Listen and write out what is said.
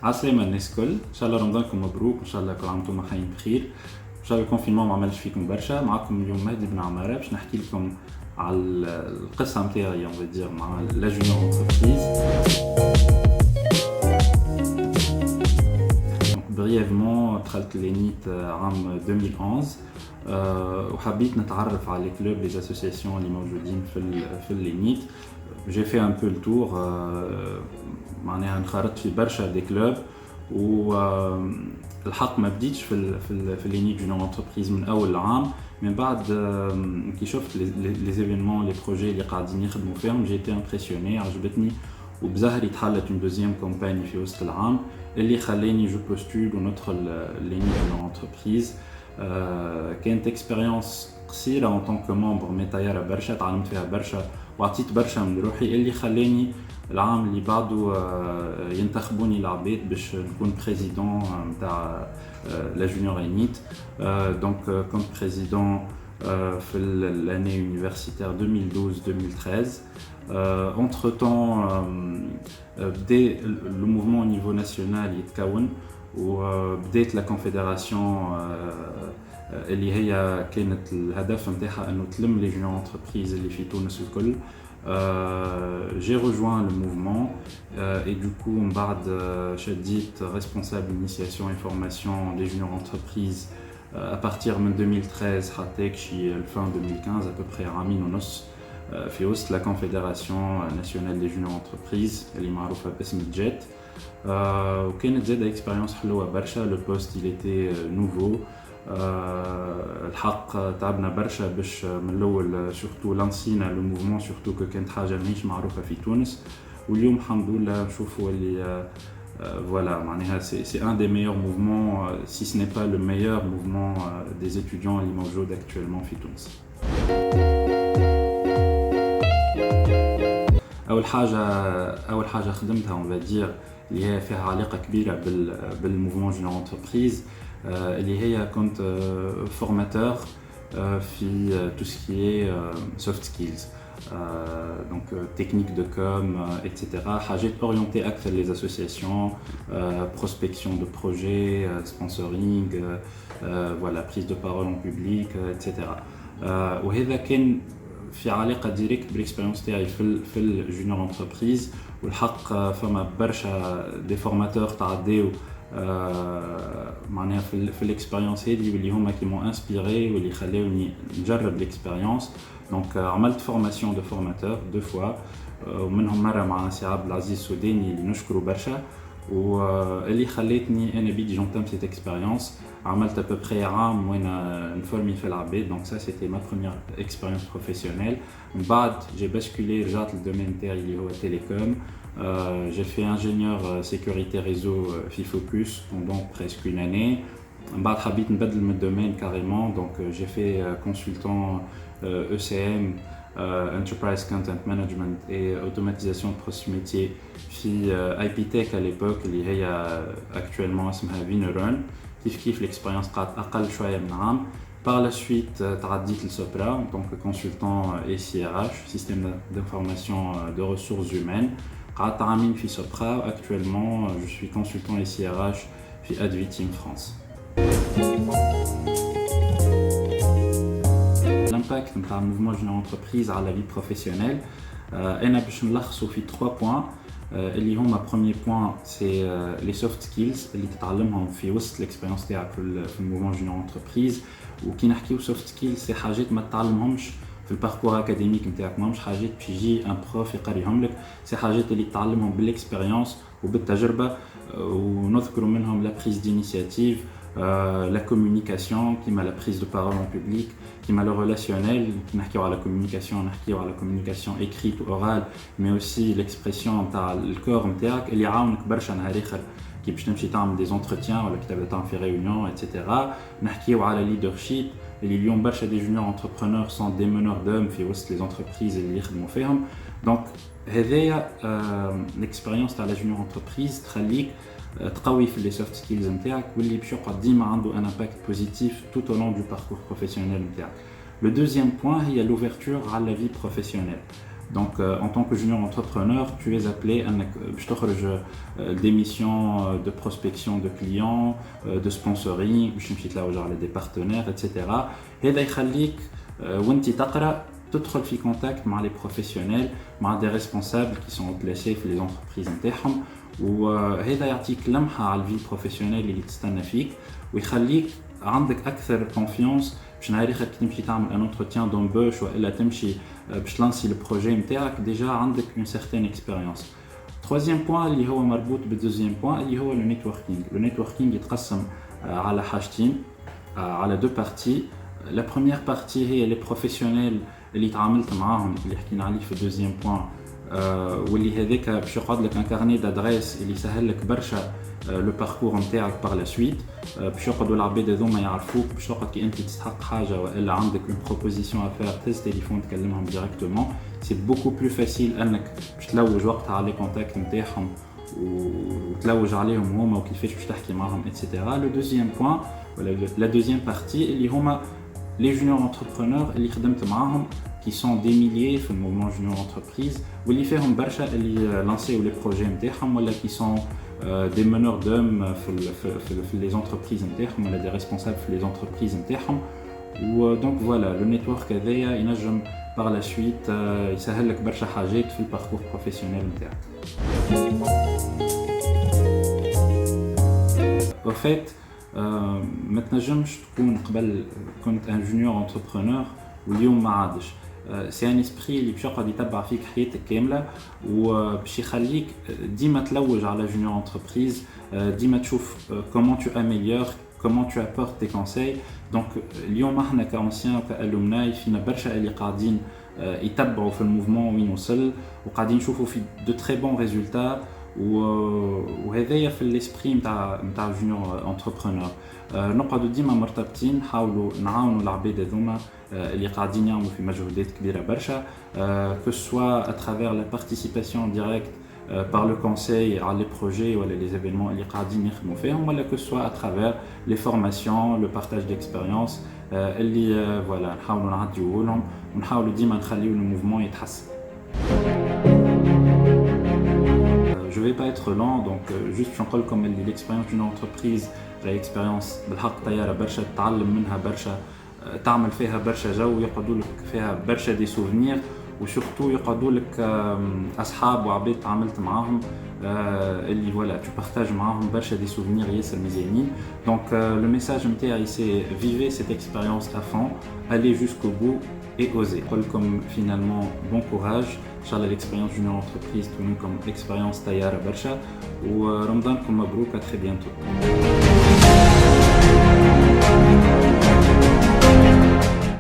عسلامة الناس الكل، ان شاء الله رمضانكم مبروك، ان شاء الله كل عام وانتم حيين بخير. ان شاء الله الكونفينمون ما عملش فيكم برشا. معكم اليوم مهدي بن عمارة باش نحكي لكم على القصة نتاعي اون فيدير مع لا جونيور انتربريز. بريفمون دخلت لينيت عام 2011 وحبيت نتعرف على لي كلوب لي اسوسياسيون اللي موجودين في اللينيت. جي في ان بو التور، معناها انخرطت في برشا دي كلوب، والحق ما بديتش في اللينيت جونيور انتربريز من اول عام. من بعد كي شفت لي زيفينمون لي بروجي اللي قاعدين يخدموا فيهم جيتي امبرسيوني، عجبتني وبظهري تحلت اون دوزيام كومباني في وسط العام اللي خلاني جو بوستول وندخل لينيت جونيور انتربريز. كانت اكسبيريونس قصيره اون طون كو ممبر مي طياره برشا، تعلمت فيها برشا وعطيت برشا من روحي اللي خلاني العام اللي بعده ينتخبوني العباد باش نكون بريزيدون نتاع لا جونيور انيت. دونك كنت بريزيدون في l'année universitaire 2012-2013. Entre-temps, بدأ le mouvement au niveau national يتكون، وبدأت la confédération اللي هي كانت الهدف نتاعها انه تلم لي جونيور انتربريز اللي في تونس الكل. J'ai rejoint le mouvement et du coup من بعد شديت responsable initiation et formation des juniors entreprises à partir من 2013 حتى شي الفان 2015 à peu près عامين ونص في وسط la confédération nationale des juniors entreprises اللي معروفة باسم الجيت. وكانت زادة expérience حلوة برشا. le poste il était nouveau. الحق تعبنا برشا باش من الاول سورتو لانسينا لو موفمون، سورتو كو كانت حاجه ماهيش معروفه في تونس، واليوم الحمد لله نشوفوا اللي voilà معناها c'est un des meilleurs mouvements si ce n'est pas le meilleur mouvement des étudiants اللي موجود actuellement في تونس. اول حاجه خدمتها اون فادير اللي هي فيها علاقه كبيره بالموفمون جونيور انتربريز، اللي هي كنت فورماتور في tout ce qui est soft skills, donc technique de com, etc. حاجات orientées أكثر les associations, prospection de projets, sponsoring, voilà, prise de parole en public, etc. وهذا كان في علاقة ديريكت بالإكسبيرينس تاعي في الجونيور انتربريز. والحق فما برشا دي فورماتور تعداو معناها في الاكسبيرينس هذه واللي هما كي مون انسبيري واللي خلاوني نجرب الاكسبيرينس. دونك عملت فورماسيون دو فورماتور دو فوا، ومنهم مره مع سي عبد العزيز السوداني اللي نشكره برشا، واللي خلاتني انا بيدي جونتام سيت اكسبيرينس. عملت ابوبري عام وين نفورمي في العباد، دونك سا سيتي ما بروميير اكسبيرينس بروفيسيونيل. من بعد جي باسكولي رجعت للدومين تاعي اللي هو تيليكوم. J'ai fait ingénieur sécurité réseau في Focus pendant presque une année. بعد حبيت نبدل من الدومين carrément, donc j'ai fait consultant ECM, Enterprise Content Management et automatisation de processus métier في IPTech à l'époque اللي هي actuellement اسمها Vineron. كيف l'expérience قعدت أقل شوية من عام. Par la suite, تعديت لسوبرا en tant que consultant SIRH, système d'information de ressources humaines. قعدت عامين في سوبرا. Actuellement, je suis consultant SIRH في Advitim France. L'impact نتاع الموفمون جونيور انتربريز على la vie professionnelle، أنا باش نلخصو في 3 points اللي هما. premier point c'est les soft skills اللي تتعلمهم في وسط الاكسبيرينس تاعك في الموفمون جونيور انتربريز. وكي نحكيو soft skills سي حاجات ما تتعلمهمش في الباركور اكاديميك نتاعك، ماهمش حاجات باش يجي ان بروف يقريهم لك، سي حاجات اللي تتعلمهم بالاكسبيرينس وبالتجربه. ونذكر منهم لا بريز دينيسياتيف، لا كومونيكاسيون كيما لا بريز دو بارول ان بوبليك، كيما لو ريلاسيونيل. كي نحكيو على كومونيكاسيون نحكيو على كومونيكاسيون ايكريت و اورال، مي اوسي ليكسبرسيون نتاع الكور نتاعك اللي يعاونك برشا نهار اخر كي باش تمشي تعمل دي زونتروتيان ولا كي تبدا تعمل في ريونيون ايتترا. نحكيو على ليدرشيب اللي اليوم برشا دي جونيور انتربرونور سون دي مونور دوم في وسط لي زونتربريز اللي يخدموا فيهم. دونك هذايا الاكسبيرينس تاع لا جونيور انتربريز تخليك تقوي في لي سوفت سكيلز نتاعك، واللي باش يقعد ديما عنده ان امباكت بوزيتيف tout au long du parcours professionnel نتاعك. Le deuxième point هي l'ouverture على la vie professionnelle. Donc, en tant que junior entrepreneur, tu es appelé à des missions de prospection de clients, de sponsoring, des partenaires, etc. Et تدخل في contact مع les professionnels, مع des responsables qui sont placés في les entreprises نتاعهم وهذا يعطيك لمحة على الفي بروفيسيونيل اللي تستنى فيك ويخليك عندك أكثر confiance باش نهار آخر كي تمشي تعمل ان entretien d'embauche وإلا تمشي باش تلانسي البروجي نتاعك ديجا عندك une certaine expérience. Troisième point اللي هو مربوط بالدوزيام بوان اللي هو le networking. Le networking يتقسم على حاجتين على deux parties. La première partie هي les professionnels اللي تعاملت معاهم اللي حكينا عليه في الدوزيام بوان واللي هذاك باش يقعد لك ان كارني دادريس اللي يسهل لك برشا لو باركور نتاعك باغ لا سويت باش يقعدوا العباد هذوما يعرفوك باش تقعد كي انت تستحق حاجه والا عندك اون بروبوزيسيون افير تهز تليفون تكلمهم ديريكتومون سي بوكو بلو فاسيل انك باش تلوج وقتها على لي كونتاكت نتاعهم وتلوج عليهم هما وكيفاش باش تحكي معاهم اتسيتيرا. لو دوزيام بوان ولا لا دوزيام بارتي اللي هما les juniors entrepreneurs اللي خدمت معاهم qui sont des milliers في الموفمون junior entreprise واللي فيهم برشا اللي لانسيو لي بروجي نتاعهم ولا qui sont des meneurs d'hommes في les entreprises نتاعهم ولا des responsables في les entreprises نتاعهم. ودونك فوالا لو نيتورك هذايا ينجم par la suite يسهل لك برشا حاجات في الباركور بروفيسيونيل نتاعك. au fait ما تنجمش تكون قبل كنت ان جونيور انتربرونور واليوم ما عادش. سي ان اسبري اللي باش يقعد يتبع فيك حياتك كامله وباش يخليك ديما تلوج على جونيور انتربريز ديما تشوف كومون تو اميليور كومون تو ابورت دي كونساي. دونك اليوم احنا كاونسيان وكالومناي فينا برشا اللي قاعدين يتبعوا في الموفمون وين وصل وقاعدين نشوفوا في دو تري بون ريزولتا وهذايا في الاسبري نتاع جونيور انتربرونور. نقعدوا ديما مرتبطين نحاولوا نعاونوا العباد هذوما اللي قاعدين يعملوا في مجهودات كبيره برشا que soit à travers la participation directe par le conseil على les projets ولا les événements اللي قاعدين يخدموا فيهم ولا que soit à travers les formations le partage d'expérience اللي فوالا نحاولوا نعديوه لهم ونحاولوا ديما نخليو الموفمون يتحسن. Je vais pas être lent, donc juste نقول لكم اللي l'expérience d'une entreprise l'expérience بالحق طياره برشا تتعلم منها برشا تعمل فيها برشا جو يقعدوا لك فيها برشا دي سوفينير وسورتو يقعدوا لك اصحاب وعباد تعاملت معاهم اللي فوالا tu partages معاهم برشا دي سوفينير ياسر مزيانين. Donc le message نتاعي c'est vivez cette expérience à fond, allez jusqu'au bout et osez. Comme finalement bon courage. Inch'Allah l'expérience d'une entreprise tenue comme expérience طيارة برشا ورمضانكم مبروك à très bientôt.